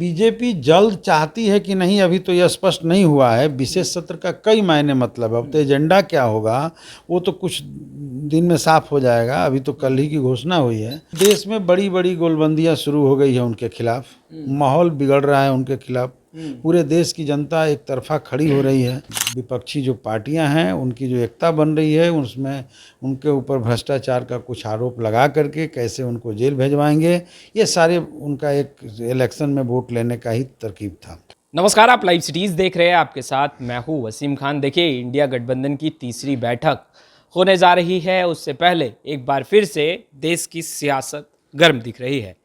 BJP जल्द चाहती है कि नहीं अभी तो यह स्पष्ट नहीं हुआ है। विशेष सत्र का कई मायने मतलब है। अब तो एजेंडा क्या होगा वो तो कुछ दिन में साफ हो जाएगा। अभी तो कल ही की घोषणा हुई है। देश में बड़ी बड़ी गोलबंदियां शुरू हो गई है उनके खिलाफ। माहौल बिगड़ रहा है उनके खिलाफ। पूरे देश की जनता एक तरफा खड़ी हो रही है। विपक्षी जो पार्टियां हैं उनकी जो एकता बन रही है उसमें उनके ऊपर भ्रष्टाचार का कुछ आरोप लगा करके कैसे उनको जेल भेजवाएंगे, ये सारे उनका एक इलेक्शन में वोट लेने का ही तरकीब था। नमस्कार, आप लाइव सिटीज देख रहे हैं। आपके साथ मैं हूं वसीम खान। देखिए, इंडिया गठबंधन की तीसरी बैठक होने जा रही है। उससे पहले एक बार फिर से देश की सियासत गर्म दिख रही है।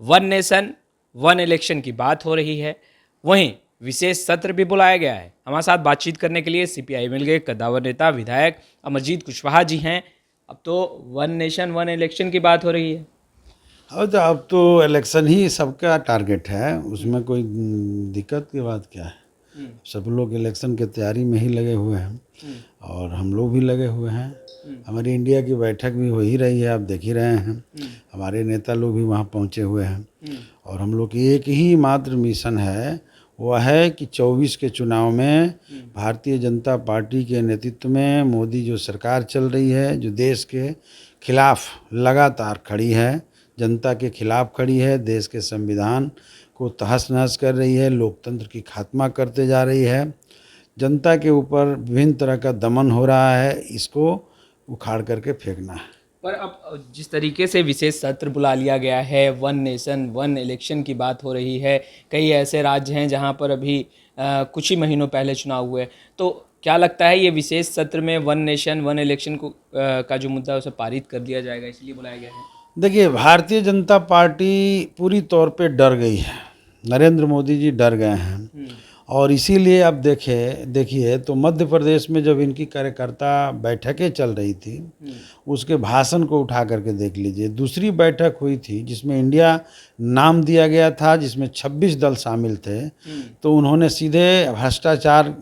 वन नेशन वन इलेक्शन की बात हो रही है। वहीं विशेष सत्र भी बुलाया गया है। हमारे साथ बातचीत करने के लिए सीपीआई के कद्दावर नेता विधायक अमरजीत कुशवाहा जी हैं। अब तो वन नेशन वन इलेक्शन की बात हो रही है। अब तो इलेक्शन ही सबका टारगेट है, उसमें कोई दिक्कत की बात क्या है। सब लोग इलेक्शन के तैयारी में ही लगे हुए हैं और हम लोग भी लगे हुए हैं। हमारी इंडिया की बैठक भी हो ही रही है, आप देख ही रहे हैं। हमारे नेता लोग भी वहाँ पहुँचे हुए हैं और हम लोग की एक ही मात्र मिशन है, वह है कि 24 के चुनाव में भारतीय जनता पार्टी के नेतृत्व में मोदी जो सरकार चल रही है, जो देश के खिलाफ लगातार खड़ी है, जनता के खिलाफ खड़ी है, देश के संविधान को तहस नहस कर रही है, लोकतंत्र की खात्मा करते जा रही है, जनता के ऊपर विभिन्न तरह का दमन हो रहा है, इसको उखाड़ करके फेंकना है। पर अब जिस तरीके से विशेष सत्र बुला लिया गया है, वन नेशन वन इलेक्शन की बात हो रही है, कई ऐसे राज्य हैं जहां पर अभी कुछ ही महीनों पहले चुनाव हुए, तो क्या लगता है ये विशेष सत्र में वन नेशन वन इलेक्शन को का जो मुद्दा है उसे पारित कर दिया जाएगा, इसलिए बुलाया गया है? देखिए, भारतीय जनता पार्टी पूरी तौर पे डर गई है। नरेंद्र मोदी जी डर गए हैं और इसीलिए अब देखिए तो मध्य प्रदेश में जब इनकी कार्यकर्ता बैठकें चल रही थी, उसके भाषण को उठा करके देख लीजिए। दूसरी बैठक हुई थी जिसमें इंडिया नाम दिया गया था, जिसमें 26 दल शामिल थे, तो उन्होंने सीधे भ्रष्टाचार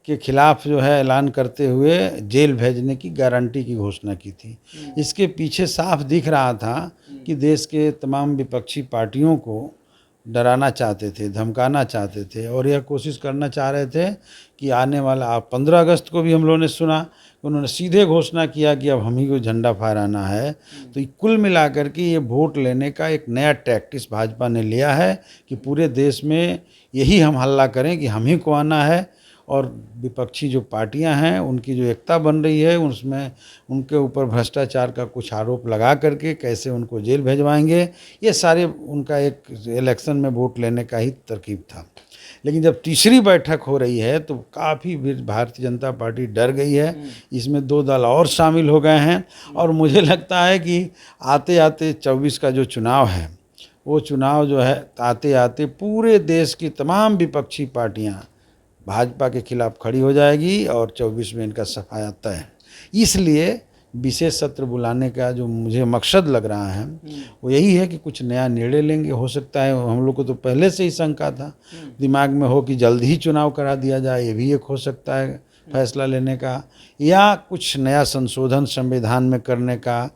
के खिलाफ जो है ऐलान करते हुए जेल भेजने की गारंटी की घोषणा की थी। इसके पीछे साफ दिख रहा था कि देश के तमाम विपक्षी पार्टियों को डराना चाहते थे, धमकाना चाहते थे और यह कोशिश करना चाह रहे थे कि आने वाला 15 अगस्त को भी हम लोगों ने सुना कि उन्होंने सीधे घोषणा किया कि अब हम ही को झंडा फहराना है। तो कुल मिलाकर के ये वोट लेने का एक नया टैक्टिस भाजपा ने लिया है कि पूरे देश में यही हम हल्ला करें कि हम ही को आना है और विपक्षी जो पार्टियां हैं उनकी जो एकता बन रही है उसमें उनके ऊपर भ्रष्टाचार का कुछ आरोप लगा करके कैसे उनको जेल भेजवाएंगे, ये सारे उनका एक इलेक्शन में वोट लेने का ही तरकीब था। लेकिन जब तीसरी बैठक हो रही है तो काफ़ी भारतीय जनता पार्टी डर गई है। इसमें 2 दल और शामिल हो गए हैं और मुझे लगता है कि आते आते 24 का जो चुनाव है वो चुनाव जो है आते आते पूरे देश की तमाम विपक्षी पार्टियाँ भाजपा के खिलाफ खड़ी हो जाएगी और 24 में इनका सफाया तय है। इसलिए विशेष सत्र बुलाने का जो मुझे मकसद लग रहा है वो यही है कि कुछ नया निर्णय लेंगे। हो सकता है, हम लोग को तो पहले से ही शंका था दिमाग में हो कि जल्द ही चुनाव करा दिया जाए, ये भी एक हो सकता है फैसला लेने का, या कुछ नया संशोधन संविधान में करने का।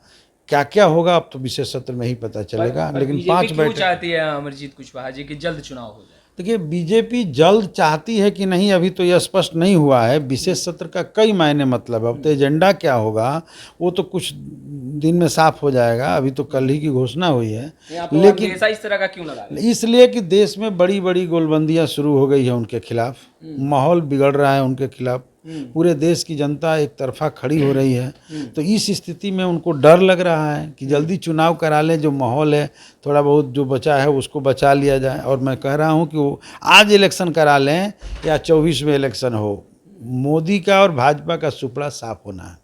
क्या क्या होगा अब तो विशेष सत्र में ही पता चलेगा। लेकिन 5 बैठक चाहती है अमरजीत कुशवाहा जी की जल्द चुनाव हो जाए। देखिए, बीजेपी जल्द चाहती है कि नहीं अभी तो यह स्पष्ट नहीं हुआ है। विशेष सत्र का कई मायने मतलब है। अब तो एजेंडा क्या होगा वो तो कुछ दिन में साफ हो जाएगा। अभी तो कल ही की घोषणा हुई है। लेकिन ऐसा इस तरह का क्यों लगा? इसलिए कि देश में बड़ी बड़ी गोलबंदियां शुरू हो गई है उनके खिलाफ। माहौल बिगड़ रहा है उनके खिलाफ। पूरे देश की जनता एक तरफा खड़ी हो रही है। तो इस स्थिति में उनको डर लग रहा है कि जल्दी चुनाव करा लें, जो माहौल है थोड़ा बहुत जो बचा है उसको बचा लिया जाए। और मैं कह रहा हूं कि वो आज इलेक्शन करा लें या 24 में इलेक्शन हो, मोदी का और भाजपा का सुपड़ा साफ होना है।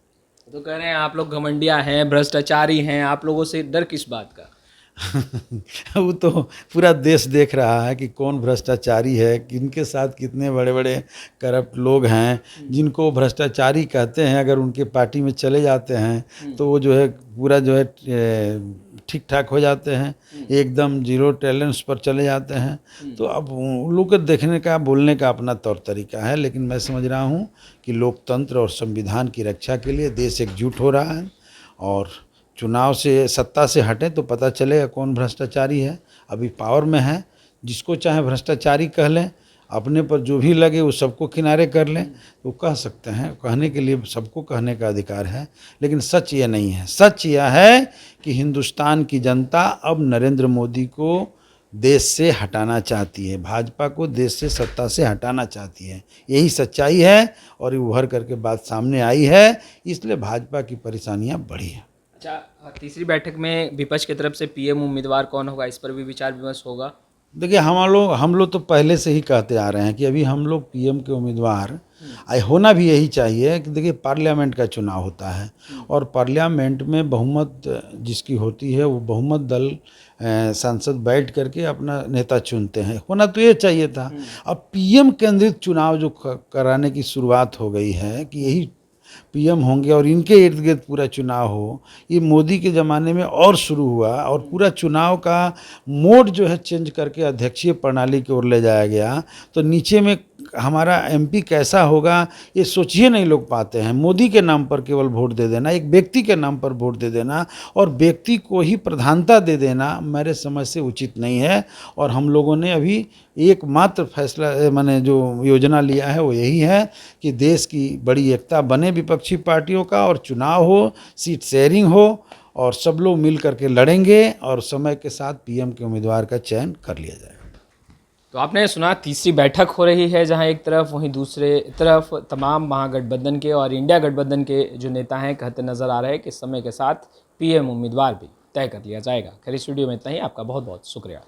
तो कह रहे हैं आप लोग घमंडिया हैं, भ्रष्टाचारी हैं, आप लोगों से डर किस बात का? वो तो पूरा देश देख रहा है कि कौन भ्रष्टाचारी है, किनके साथ कितने बड़े बड़े करप्ट लोग हैं जिनको भ्रष्टाचारी कहते हैं। अगर उनके पार्टी में चले जाते हैं तो वो जो है पूरा जो है ठीक ठाक हो जाते हैं, एकदम जीरो टैलेंट्स पर चले जाते हैं। तो अब उन लोग को देखने का बोलने का अपना तौर तरीका है। लेकिन मैं समझ रहा हूँ कि लोकतंत्र और संविधान की रक्षा के लिए देश एकजुट हो रहा है और चुनाव से सत्ता से हटें तो पता चलेगा कौन भ्रष्टाचारी है। अभी पावर में है जिसको चाहे भ्रष्टाचारी कह लें, अपने पर जो भी लगे वो सबको किनारे कर लें, तो कह सकते हैं, कहने के लिए सबको कहने का अधिकार है। लेकिन सच ये नहीं है। सच यह है कि हिंदुस्तान की जनता अब नरेंद्र मोदी को देश से हटाना चाहती है, भाजपा को देश से, सत्ता से हटाना चाहती है। यही सच्चाई है और ये उभर करके बात सामने आई है, इसलिए भाजपा की परेशानियां बढ़ी हैं। अच्छा, तीसरी बैठक में विपक्ष की तरफ से पीएम उम्मीदवार कौन होगा, इस पर भी विचार विमर्श होगा? देखिए, हम लोग तो पहले से ही कहते आ रहे हैं कि अभी हम लोग पीएम के उम्मीदवार होना भी यही चाहिए कि देखिए पार्लियामेंट का चुनाव होता है और पार्लियामेंट में बहुमत जिसकी होती है वो बहुमत दल सांसद बैठ करके अपना नेता चुनते हैं, होना तो ये चाहिए था। अब पीएम केंद्रित चुनाव जो कराने की शुरुआत हो गई है कि यही पीएम होंगे और इनके इर्द गिर्द पूरा चुनाव हो, ये मोदी के ज़माने में और शुरू हुआ और पूरा चुनाव का मोड जो है चेंज करके अध्यक्षीय प्रणाली की ओर ले जाया गया। तो नीचे में हमारा एमपी कैसा होगा ये सोचिए नहीं लोग पाते हैं। मोदी के नाम पर केवल वोट दे देना, एक व्यक्ति के नाम पर वोट दे देना और व्यक्ति को ही प्रधानता दे देना मेरे समझ से उचित नहीं है। और हम लोगों ने अभी एकमात्र फैसला मैंने जो योजना लिया है वो यही है कि देश की बड़ी एकता बने विपक्षी पार्टियों का और चुनाव हो, सीट शेयरिंग हो और सब लोग मिल करके लड़ेंगे और समय के साथ पीएम के उम्मीदवार का चयन कर लिया जाएगा। तो आपने सुना तीसरी बैठक हो रही है जहां एक तरफ, वहीं दूसरे तरफ तमाम महागठबंधन के और इंडिया गठबंधन के जो नेता हैं कहते नजर आ रहे हैं कि समय के साथ पीएम उम्मीदवार भी तय कर लिया जाएगा। खैर, स्टूडियो में इतना ही। आपका बहुत बहुत शुक्रिया।